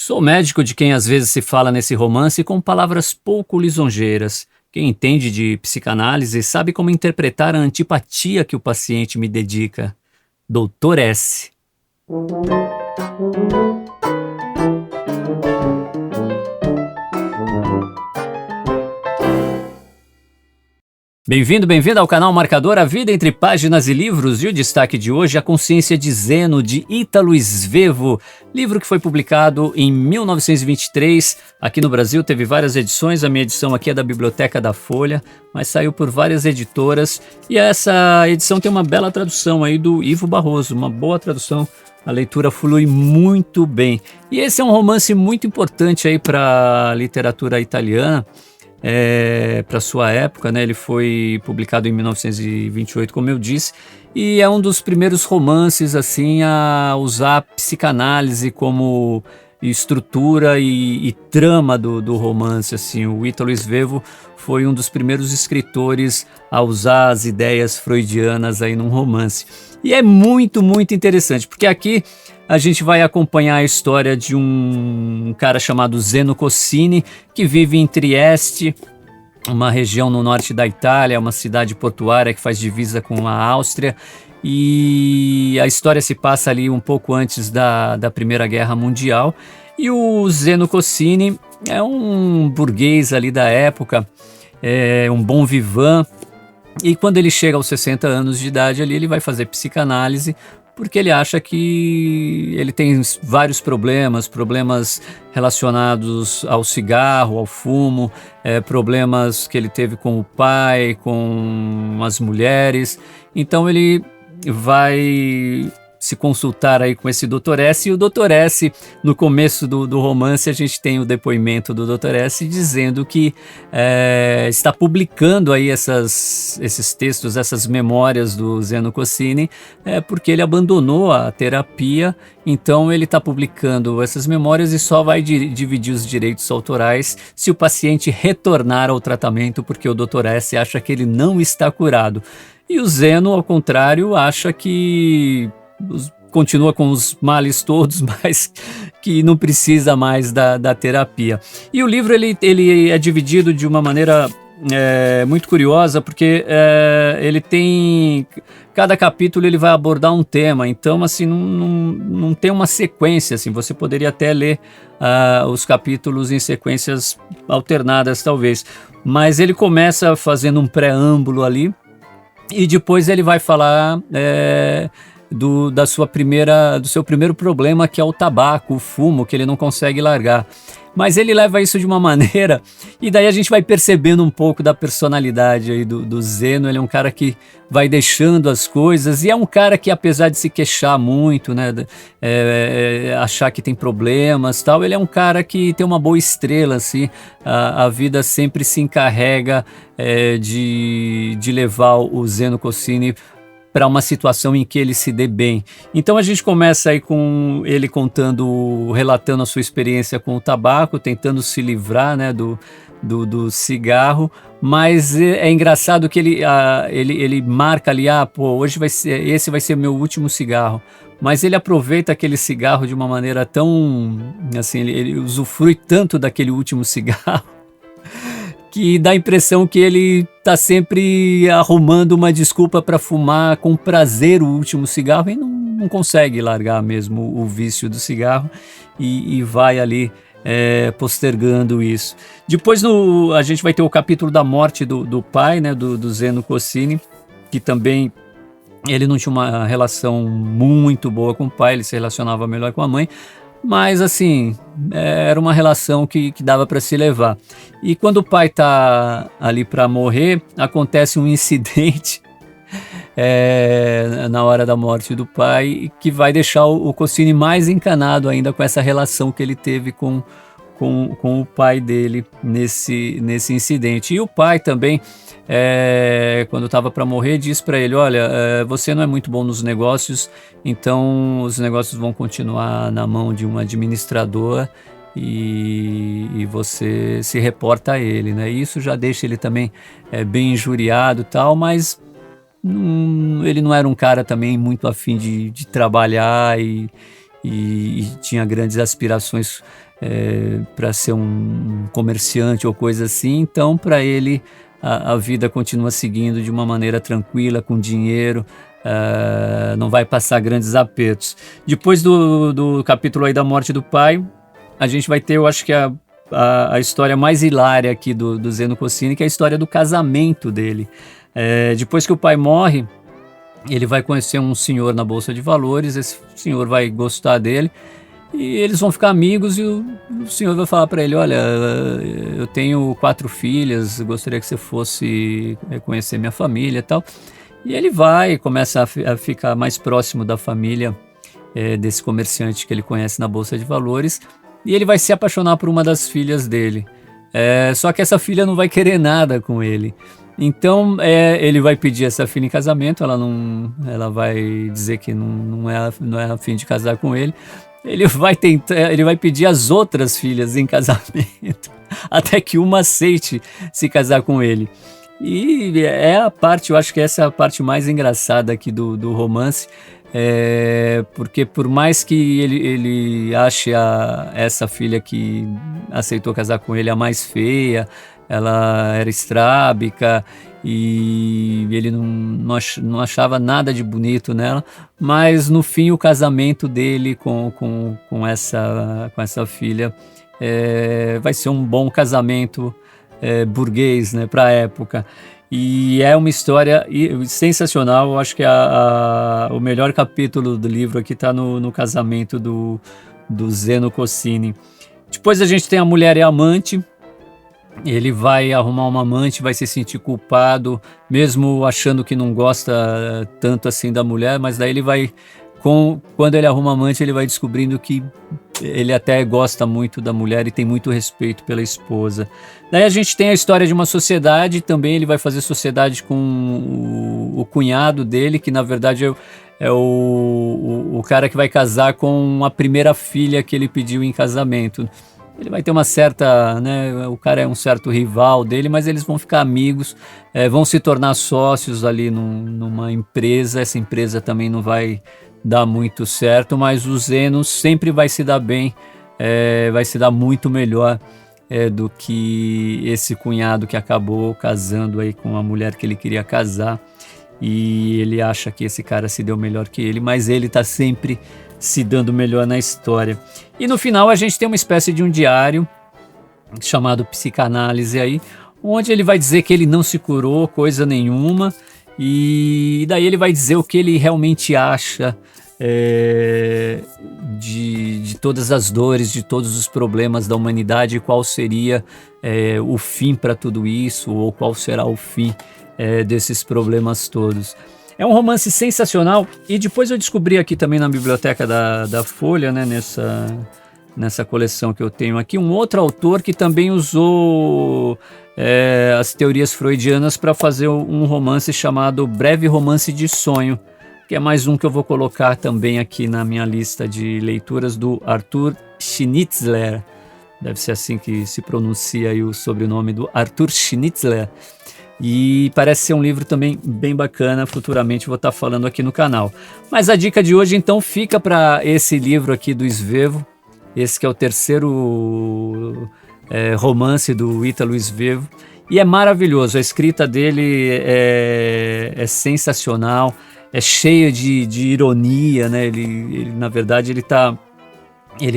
Sou médico de quem às vezes se fala nesse romance com palavras pouco lisonjeiras. Quem entende de psicanálise sabe como interpretar a antipatia que o paciente me dedica. Doutor S. Bem-vindo ao canal Marcador, a vida entre páginas e livros, e o destaque de hoje é A Consciência de Zeno, de Ítalo Svevo, livro que foi publicado em 1923, aqui no Brasil teve várias edições, a minha edição aqui é da Biblioteca da Folha, mas saiu por várias editoras, e essa edição tem uma bela tradução aí do Ivo Barroso, uma boa tradução, a leitura flui muito bem. E esse é um romance muito importante aí para a literatura italiana, para sua época, né? Ele foi publicado em 1928, como eu disse, e é um dos primeiros romances assim a usar a psicanálise como estrutura e trama do romance. Assim, o Ítalo Svevo foi um dos primeiros escritores a usar as ideias freudianas aí num romance. E é muito interessante, porque aqui a gente vai acompanhar a história de um cara chamado Zeno Cossini, que vive em Trieste, uma região no norte da Itália, uma cidade portuária que faz divisa com a Áustria, e a história se passa ali um pouco antes da Primeira Guerra Mundial, e o Zeno Cossini é um burguês ali da época, um bon vivant, e quando ele chega aos 60 anos de idade ali, ele vai fazer psicanálise, porque ele acha que ele tem vários problemas relacionados ao cigarro, ao fumo, problemas que ele teve com o pai, com as mulheres. Então ele vai se consultar aí com esse Dr. S, e o Dr. S, no começo do romance, a gente tem o depoimento do Dr. S dizendo que está publicando aí esses textos, essas memórias do Zeno Cossini, porque ele abandonou a terapia, então ele está publicando essas memórias e só vai dividir os direitos autorais se o paciente retornar ao tratamento, porque o Dr. S acha que ele não está curado. E o Zeno, ao contrário, acha que continua com os males todos, mas que não precisa mais da terapia. E o livro ele é dividido de uma maneira muito curiosa, porque ele tem... Cada capítulo ele vai abordar um tema, então assim, não tem uma sequência, assim, você poderia até ler os capítulos em sequências alternadas, talvez. Mas ele começa fazendo um preâmbulo ali, e depois ele vai falar... do seu primeiro problema, que é o tabaco, o fumo, que ele não consegue largar. Mas ele leva isso de uma maneira, e daí a gente vai percebendo um pouco da personalidade aí do Zeno. Ele é um cara que vai deixando as coisas, e é um cara que, apesar de se queixar muito, né, achar que tem problemas, tal, ele é um cara que tem uma boa estrela, assim, a vida sempre se encarrega de levar o Zeno Cossini para uma situação em que ele se dê bem. Então a gente começa aí com ele relatando a sua experiência com o tabaco, tentando se livrar, né, do cigarro, mas é engraçado que ele marca ali, hoje esse vai ser meu último cigarro, mas ele aproveita aquele cigarro de uma maneira tão, assim, ele usufrui tanto daquele último cigarro, que dá a impressão que ele está sempre arrumando uma desculpa para fumar com prazer o último cigarro, e não consegue largar mesmo o vício do cigarro, e vai ali postergando isso. Depois a gente vai ter o capítulo da morte do pai, né, do Zeno Cossini, que também ele não tinha uma relação muito boa com o pai, ele se relacionava melhor com a mãe, mas assim, era uma relação que dava para se levar. E quando o pai está ali para morrer, acontece um incidente na hora da morte do pai, que vai deixar o Cossini mais encanado ainda com essa relação que ele teve com o pai dele nesse incidente. E o pai também, quando estava para morrer, disse para ele: olha, você não é muito bom nos negócios, então os negócios vão continuar na mão de um administrador, e você se reporta a ele, né? E isso já deixa ele também bem injuriado e tal, mas ele não era um cara também muito afim de trabalhar, e e tinha grandes aspirações para ser um comerciante ou coisa assim. Então, para ele, a vida continua seguindo de uma maneira tranquila, com dinheiro, não vai passar grandes apertos. Depois do capítulo aí da morte do pai, a gente vai ter, eu acho que a história mais hilária aqui do Zeno Cossini, que é a história do casamento dele. Depois que o pai morre, ele vai conhecer um senhor na Bolsa de Valores, esse senhor vai gostar dele, e eles vão ficar amigos, e o senhor vai falar para ele: olha, eu tenho 4 filhas, gostaria que você fosse conhecer minha família e tal. E ele vai e começa a ficar mais próximo da família desse comerciante que ele conhece na Bolsa de Valores, e ele vai se apaixonar por uma das filhas dele. Só que essa filha não vai querer nada com ele. Então ele vai pedir essa filha em casamento, ela vai dizer que não é a fim de casar com ele. Ele vai pedir as outras filhas em casamento, até que uma aceite se casar com ele. E eu acho que essa é a parte mais engraçada aqui do romance, porque por mais que ele ache essa filha que aceitou casar com ele a mais feia, ela era estrábica e ele não achava nada de bonito nela, mas no fim o casamento dele com essa filha vai ser um bom casamento burguês, né, para a época. E é uma história sensacional. Eu acho que o melhor capítulo do livro aqui está no casamento do Zeno Cossini. Depois a gente tem A Mulher e a Amante. Ele vai arrumar uma amante, vai se sentir culpado, mesmo achando que não gosta tanto assim da mulher, mas daí ele vai, quando ele arruma amante, ele vai descobrindo que ele até gosta muito da mulher e tem muito respeito pela esposa. Daí a gente tem a história de uma sociedade, também ele vai fazer sociedade com o cunhado dele, que na verdade é o cara que vai casar com a primeira filha que ele pediu em casamento. Ele vai ter uma certa, né, o cara é um certo rival dele, mas eles vão ficar amigos, vão se tornar sócios ali numa empresa. Essa empresa também não vai dar muito certo, mas o Zeno sempre vai se dar bem, vai se dar muito melhor do que esse cunhado que acabou casando aí com a mulher que ele queria casar, e ele acha que esse cara se deu melhor que ele, mas ele está sempre se dando melhor na história. E no final a gente tem uma espécie de um diário chamado Psicanálise aí, onde ele vai dizer que ele não se curou coisa nenhuma, e daí ele vai dizer o que ele realmente acha de todas as dores, de todos os problemas da humanidade, e qual seria o fim para tudo isso, ou qual será o fim desses problemas todos. É um romance sensacional, e depois eu descobri aqui também na biblioteca da Folha, né, nessa coleção que eu tenho aqui, um outro autor que também usou as teorias freudianas para fazer um romance chamado Breve Romance de Sonho, que é mais um que eu vou colocar também aqui na minha lista de leituras, do Arthur Schnitzler. Deve ser assim que se pronuncia aí o sobrenome do Arthur Schnitzler. E parece ser um livro também bem bacana, futuramente vou estar falando aqui no canal. Mas a dica de hoje então fica para esse livro aqui do Svevo, esse que é o terceiro romance do Ítalo Svevo, e é maravilhoso. A escrita dele é sensacional, é cheia de ironia, né? Ele na verdade ele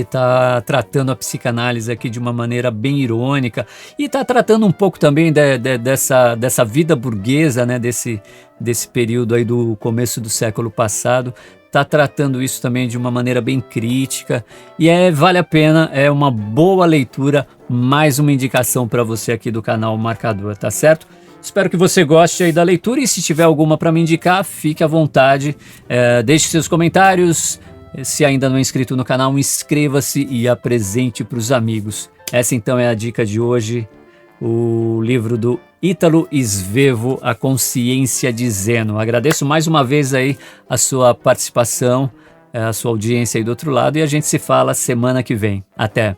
está tratando a psicanálise aqui de uma maneira bem irônica, e está tratando um pouco também dessa vida burguesa, né, desse período aí do começo do século passado. Está tratando isso também de uma maneira bem crítica, e vale a pena, é uma boa leitura, mais uma indicação para você aqui do canal Marcador, tá certo? Espero que você goste aí da leitura, e se tiver alguma para me indicar, fique à vontade, deixe seus comentários. Se ainda não é inscrito no canal, inscreva-se e apresente para os amigos. Essa então é a dica de hoje, o livro do Ítalo Svevo, A Consciência de Zeno. Agradeço mais uma vez aí a sua participação, a sua audiência aí do outro lado, e a gente se fala semana que vem. Até!